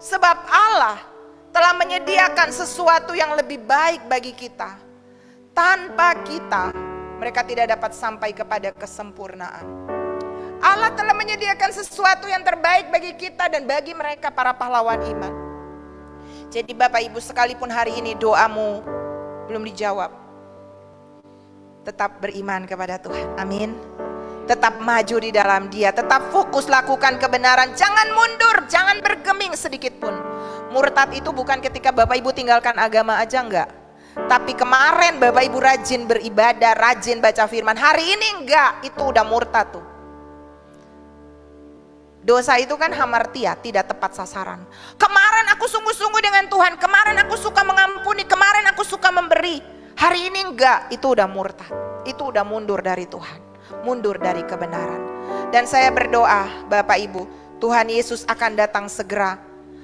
Sebab Allah telah menyediakan sesuatu yang lebih baik bagi kita. Tanpa kita, mereka tidak dapat sampai kepada kesempurnaan. Allah telah menyediakan sesuatu yang terbaik bagi kita dan bagi mereka para pahlawan iman. Jadi Bapak Ibu, sekalipun hari ini doamu belum dijawab, tetap beriman kepada Tuhan. Amin. Tetap maju di dalam Dia, tetap fokus lakukan kebenaran. Jangan mundur, jangan bergeming sedikit pun. Murtad itu bukan ketika Bapak Ibu tinggalkan agama aja, enggak. Tapi kemarin Bapak Ibu rajin beribadah, rajin baca firman. Hari ini enggak, itu udah murtad tuh. Dosa itu kan hamartia, tidak tepat sasaran. Kemarin aku sungguh-sungguh dengan Tuhan, kemarin aku suka mengampuni, kemarin aku suka memberi. Hari ini enggak, itu udah murtad. Itu udah mundur dari Tuhan, mundur dari kebenaran. Dan saya berdoa Bapak Ibu, Tuhan Yesus akan datang segera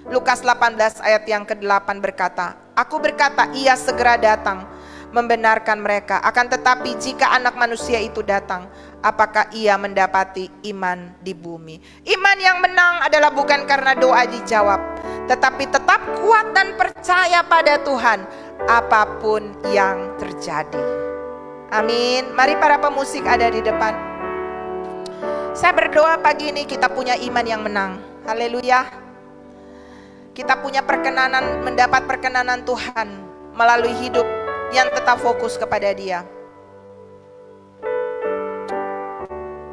Lukas 18 ayat yang ke-8 berkata, aku berkata ia segera datang membenarkan mereka. Akan tetapi jika anak manusia itu datang, apakah ia mendapati iman di bumi? Iman yang menang adalah bukan karena doa dijawab, tetapi tetap kuat dan percaya pada Tuhan apapun yang terjadi. Amin. Mari para pemusik ada di depan. Saya berdoa pagi ini kita punya iman yang menang. Haleluya. Kita punya perkenanan, mendapat perkenanan Tuhan melalui hidup yang tetap fokus kepada Dia.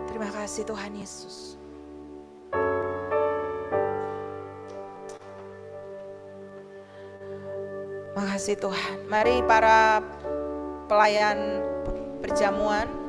Terima kasih Tuhan Yesus. Terima kasih Tuhan. Mari para pelayan perjamuan